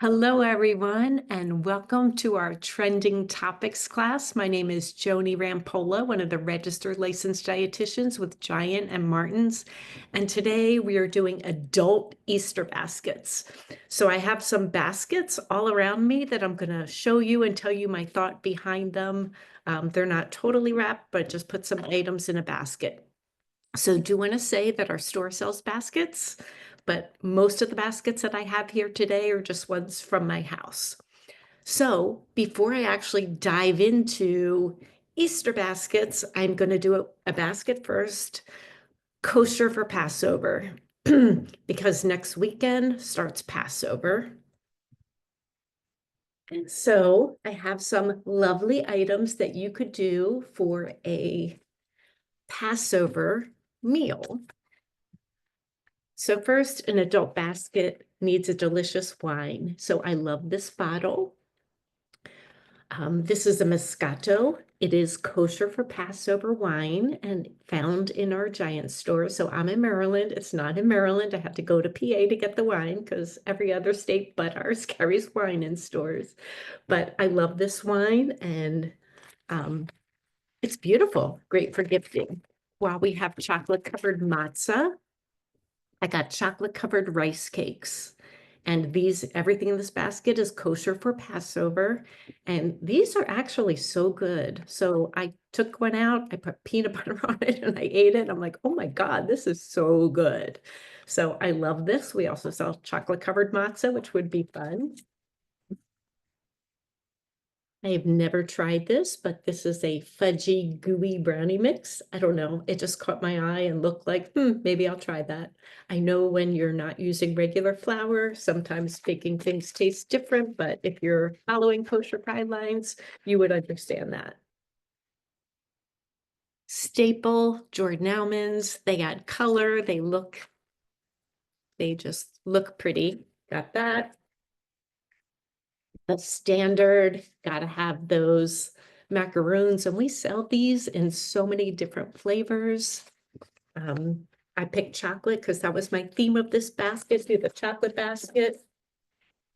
Hello, everyone, and welcome to our Trending Topics class. My name is Joni Rampolla, one of the registered licensed dietitians with Giant and Martin's. And today we are doing adult Easter baskets. So I have some baskets all around me that I'm going to show you and tell you my thought behind them. They're not totally wrapped, but just put some items in a basket. So do want to say that our store sells baskets, but most of the baskets that I have here today are just ones from my house. So before I actually dive into Easter baskets, I'm going to do a basket first, kosher for Passover, because next weekend starts Passover. And so I have some lovely items that you could do for a Passover meal. So first, an adult basket needs a delicious wine. So I love this bottle. This is a Moscato. It is kosher for Passover wine and found in our Giant store. So I'm in Maryland. It's not in Maryland. I had to go to PA to get the wine because every other state but ours carries wine in stores. But I love this wine and it's beautiful. Great for gifting. While we have chocolate covered matzah, I got chocolate covered rice cakes. And everything in this basket is kosher for Passover. And these are actually so good. So I took one out, I put peanut butter on it and I ate it. I'm like, oh my God, this is so good. So I love this. We also sell chocolate covered matzah, which would be fun. I have never tried this, but this is a fudgy gooey brownie mix. I don't know. It just caught my eye and looked like, maybe I'll try that. I know when you're not using regular flour, sometimes baking things taste different, but if you're following kosher guidelines, you would understand that. Staple Jordan almonds. They add color. They just look pretty. Got that. The standard, gotta have those macaroons, and we sell these in so many different flavors. I picked chocolate because that was my theme of this basket, do the chocolate basket.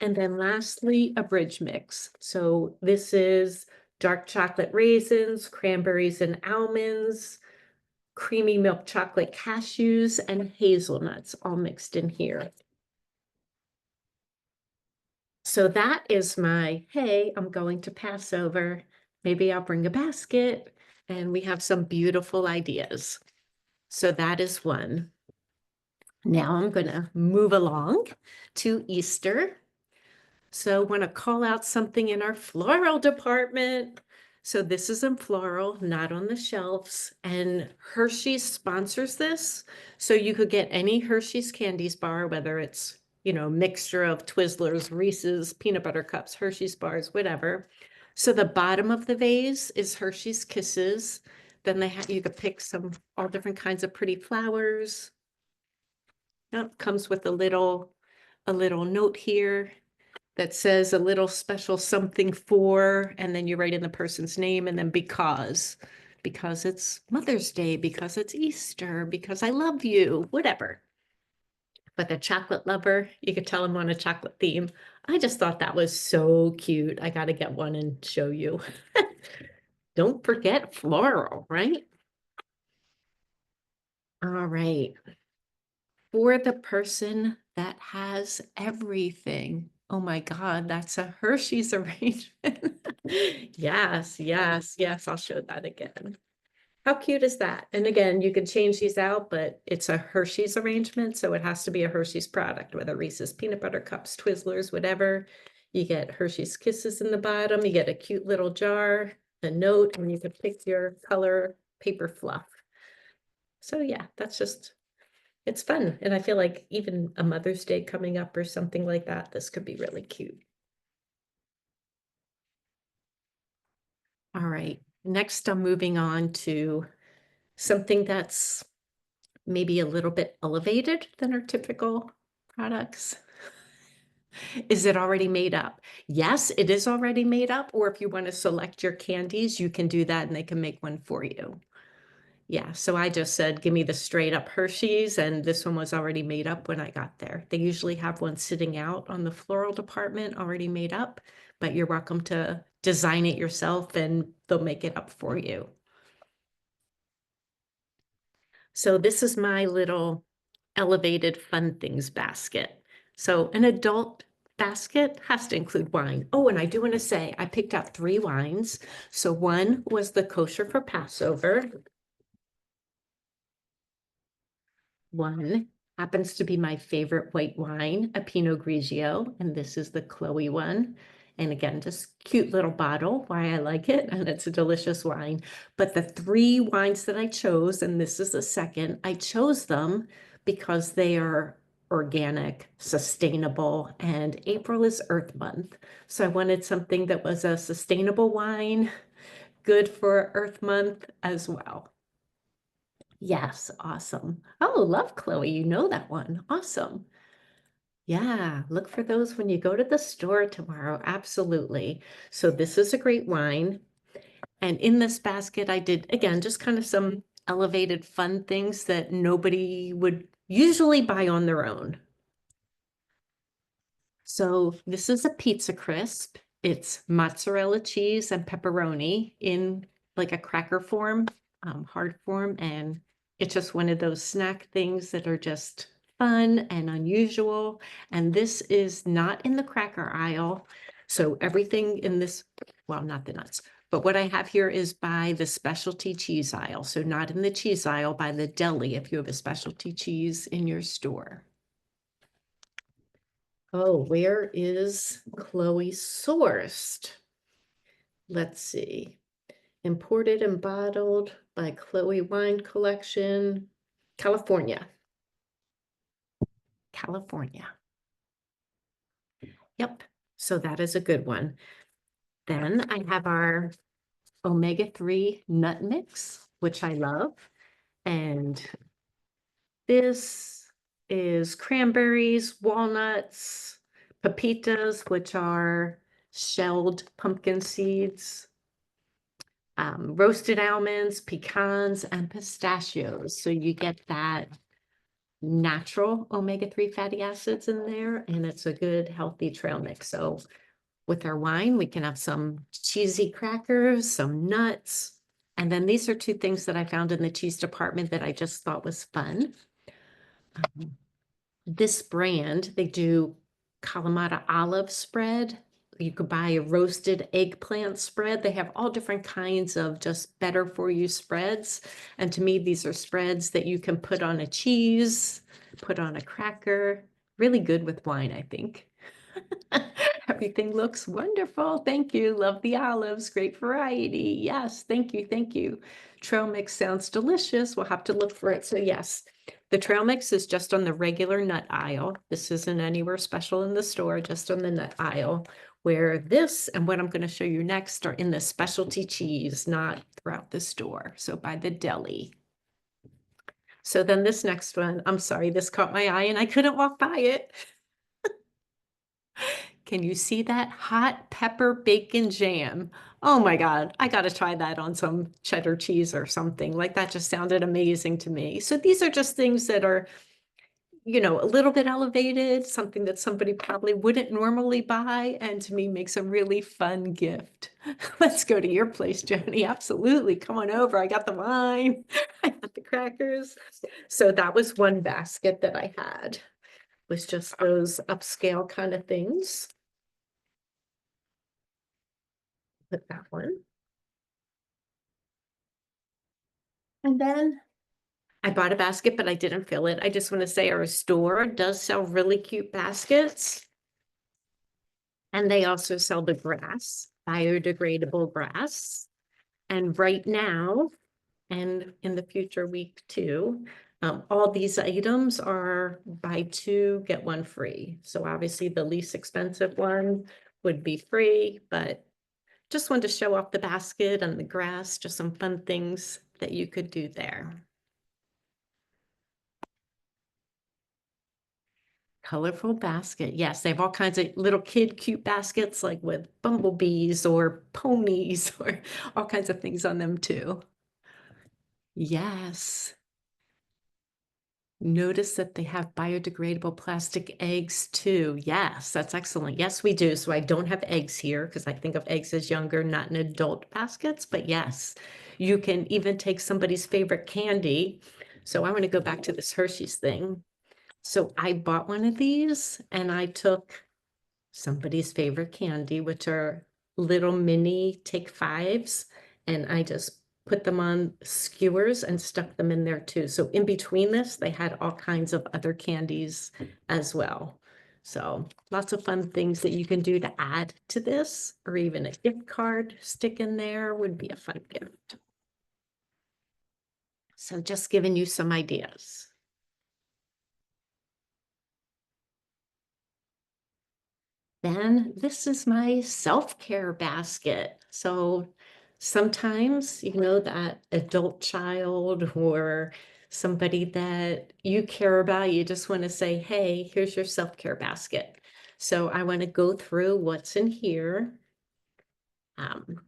And then lastly, a bridge mix. So this is dark chocolate raisins, cranberries and almonds, creamy milk chocolate cashews, and hazelnuts all mixed in here. So that is my, hey, I'm going to Passover. Maybe I'll bring a basket, and we have some beautiful ideas. So that is one. Now I'm going to move along to Easter. So I want to call out something in our floral department. So this is in floral, not on the shelves, and Hershey's sponsors this. So you could get any Hershey's candies bar, whether it's mixture of Twizzlers, Reese's, peanut butter cups, Hershey's bars, whatever. So the bottom of the vase is Hershey's Kisses. Then you could pick all different kinds of pretty flowers. It comes with a little note here that says a little special something for, and then you write in the person's name and then because it's Mother's Day, because it's Easter, because I love you, whatever. But the chocolate lover, you could tell I'm on a chocolate theme. I just thought that was so cute. I got to get one and show you. Don't forget floral, right? All right. For the person that has everything. Oh my God, that's a Hershey's arrangement. Yes, yes, yes, I'll show that again. How cute is that? And again, you can change these out, but it's a Hershey's arrangement, so it has to be a Hershey's product, whether Reese's peanut butter cups, Twizzlers, whatever. You get Hershey's Kisses in the bottom, you get a cute little jar, a note, and you can pick your color paper fluff. So yeah, it's fun. And I feel like even a Mother's Day coming up or something like that, this could be really cute. All right, next I'm moving on to something that's maybe a little bit elevated than our typical products. Is it already made up? Yes, it is already made up. Or if you want to select your candies, you can do that and they can make one for you. Yeah, so I just said, "Give me the straight up Hershey's," and this one was already made up when I got there. They usually have one sitting out on the floral department already made up, but you're welcome to design it yourself and they'll make it up for you. So this is my little elevated fun things basket. So an adult basket has to include wine. Oh, and I do want to say I picked out 3 wines. So one was the kosher for Passover. One happens to be my favorite white wine, a Pinot Grigio, and this is the Chloe one. And again, just cute little bottle, why I like it, and it's a delicious wine. But the 3 wines that I chose, and this is the second, I chose them because they are organic, sustainable, and April is Earth Month. So I wanted something that was a sustainable wine, good for Earth Month as well. Yes, awesome. Oh, love Chloe. You know that one. Awesome. Yeah, look for those when you go to the store tomorrow. Absolutely. So this is a great wine. And in this basket, I did, again, just kind of some elevated fun things that nobody would usually buy on their own. So this is a pizza crisp. It's mozzarella cheese and pepperoni in like a cracker form, hard form. And it's just one of those snack things that are just fun and unusual. And this is not in the cracker aisle. So everything in this, well, not the nuts, but what I have here is by the specialty cheese aisle. So not in the cheese aisle, by the deli if you have a specialty cheese in your store. Oh, where is Chloe sourced? Let's see. Imported and bottled by Chloe Wine Collection, California. California. Yep. So that is a good one. Then I have our omega-3 nut mix, which I love. And this is cranberries, walnuts, pepitas, which are shelled pumpkin seeds, roasted almonds, pecans, and pistachios. So you get that natural omega-3 fatty acids in there, and it's a good healthy trail mix. So with our wine, we can have some cheesy crackers, some nuts, and then these are 2 things that I found in the cheese department that I just thought was fun. This brand, they do Kalamata olive spread. You could buy a roasted eggplant spread. They have all different kinds of just better for you spreads. And to me, these are spreads that you can put on a cheese, put on a cracker. Really good with wine, I think. Everything looks wonderful. Thank you. Love the olives. Great variety. Yes, thank you. Thank you. Trail mix sounds delicious. We'll have to look for it. So yes, the trail mix is just on the regular nut aisle. This isn't anywhere special in the store, just on the nut aisle, where this and what I'm going to show you next are in the specialty cheese, not throughout the store. So by the deli. So then this next one, I'm sorry, this caught my eye and I couldn't walk by it. Can you see that? Hot pepper bacon jam. Oh my God, I got to try that on some cheddar cheese or something. Like that just sounded amazing to me. So these are just things that are, you know, a little bit elevated, something that somebody probably wouldn't normally buy, and to me makes a really fun gift. Let's go to your place, Joni. Absolutely. Come on over. I got the wine. I got the crackers. So that was one basket that I had, was just those upscale kind of things. Put that one. And then I bought a basket, but I didn't fill it. I just want to say our store does sell really cute baskets. And they also sell the grass, biodegradable grass. And right now, and in the future week too, all these items are buy 2, get 1 free. So obviously the least expensive one would be free, but just wanted to show off the basket and the grass, just some fun things that you could do there. Colorful basket. Yes, they have all kinds of little kid cute baskets, like with bumblebees or ponies or all kinds of things on them too. Yes. Notice that they have biodegradable plastic eggs too. Yes, that's excellent. Yes, we do. So I don't have eggs here because I think of eggs as younger, not in adult baskets. But yes, you can even take somebody's favorite candy. So I want to go back to this Hershey's thing. So I bought one of these and I took somebody's favorite candy, which are little mini Take Fives, and I just put them on skewers and stuck them in there too. So in between this, they had all kinds of other candies as well. So lots of fun things that you can do to add to this, or even a gift card stick in there would be a fun gift. So just giving you some ideas. Then this is my self-care basket. So sometimes, that adult child or somebody that you care about, you just want to say, hey, here's your self-care basket. So I want to go through what's in here. Um,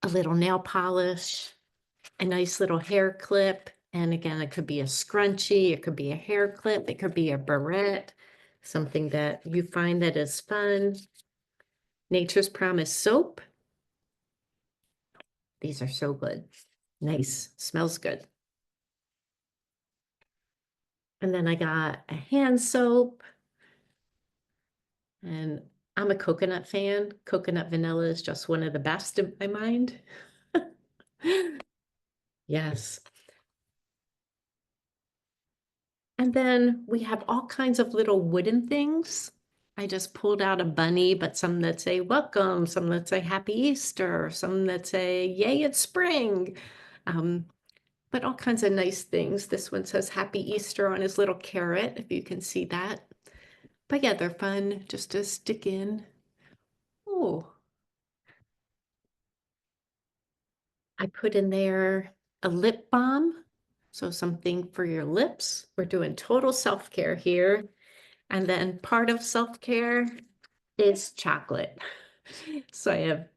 a little nail polish, a nice little hair clip. And again, it could be a scrunchie, it could be a hair clip, it could be a barrette, something that you find that is fun. Nature's Promise soap. These are so good. Nice, smells good. And then I got a hand soap, and I'm a coconut fan. Coconut vanilla is just one of the best in my mind. Yes. And then we have all kinds of little wooden things. I just pulled out a bunny, but some that say welcome, some that say happy Easter, some that say yay, it's spring. Um, but all kinds of nice things. This one says happy Easter on his little carrot, if you can see that. But yeah, they're fun just to stick in. Oh, I put in there a lip balm. So something for your lips. We're doing total self-care here. And then part of self-care is chocolate. So I have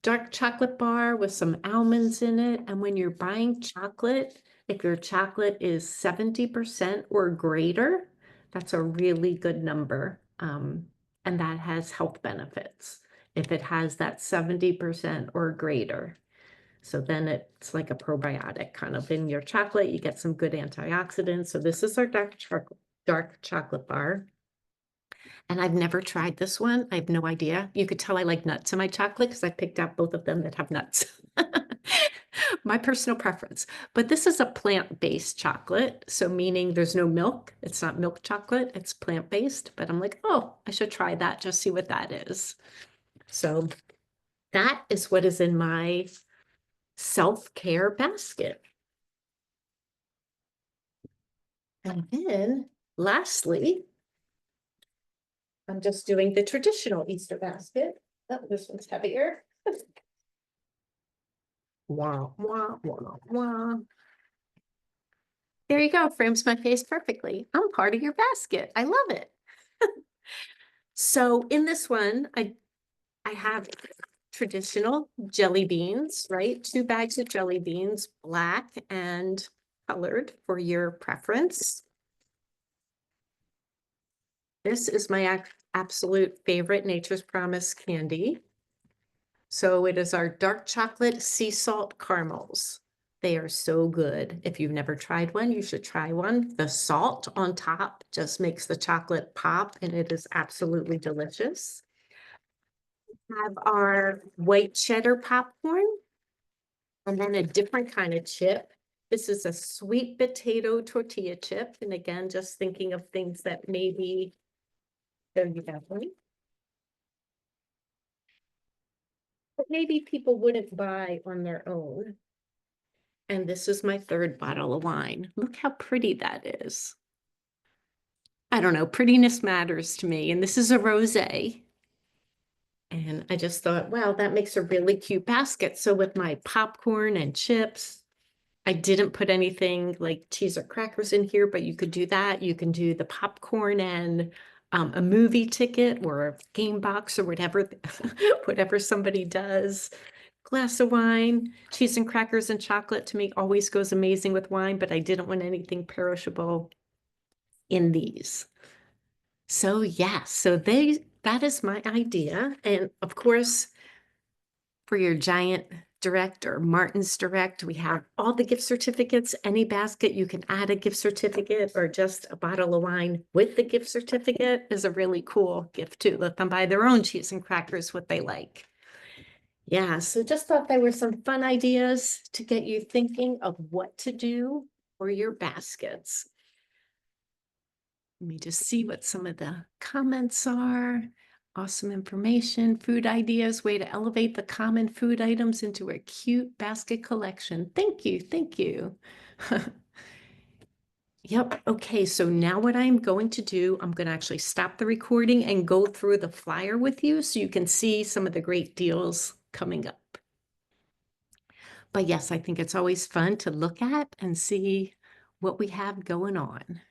dark chocolate bar with some almonds in it. And when you're buying chocolate, if your chocolate is 70% or greater, that's a really good number. And that has health benefits if it has that 70% or greater. So then it's like a probiotic kind of in your chocolate. You get some good antioxidants. So this is our dark chocolate bar. And I've never tried this one. I have no idea. You could tell I like nuts in my chocolate because I picked out both of them that have nuts. My personal preference. But this is a plant-based chocolate. So meaning there's no milk. It's not milk chocolate. It's plant-based. But I'm like, oh, I should try that. Just see what that is. So that is what is in my self-care basket. And then lastly, I'm just doing the traditional Easter basket. Oh, this one's heavier. Wah, wah, wah, wah. There you go. Frames my face perfectly. I'm part of your basket. I love it. So in this one, I have traditional jelly beans, right? 2 bags of jelly beans, black and colored for your preference. This is my absolute favorite Nature's Promise candy. So it is our dark chocolate sea salt caramels. They are so good. If you've never tried one, you should try one. The salt on top just makes the chocolate pop, and it is absolutely delicious. We have our white cheddar popcorn, and then a different kind of chip. This is a sweet potato tortilla chip. And again, just thinking of things that maybe, there you go, but maybe people wouldn't buy on their own. And this is my 3rd bottle of wine. Look how pretty that is. I don't know, prettiness matters to me. And this is a rosé. And I just thought, wow, that makes a really cute basket. So with my popcorn and chips, I didn't put anything like cheese or crackers in here, but you could do that. You can do the popcorn and a movie ticket or a game box or whatever, whatever somebody does. glass of wine. Cheese and crackers and chocolate to me always goes amazing with wine, but I didn't want anything perishable in these. So yes, that is my idea. And of course, for your Giant Direct or Martin's Direct, we have all the gift certificates. Any basket, you can add a gift certificate or just a bottle of wine with the gift certificate is a really cool gift too. Let them buy their own cheese and crackers, what they like. Yeah, so just thought there were some fun ideas to get you thinking of what to do for your baskets. Let me just see what some of the comments are. Awesome information, food ideas, way to elevate the common food items into a cute basket collection. Thank you, thank you. Yep, okay, so now what I'm going to do, I'm going to actually stop the recording and go through the flyer with you so you can see some of the great deals coming up. But yes, I think it's always fun to look at and see what we have going on.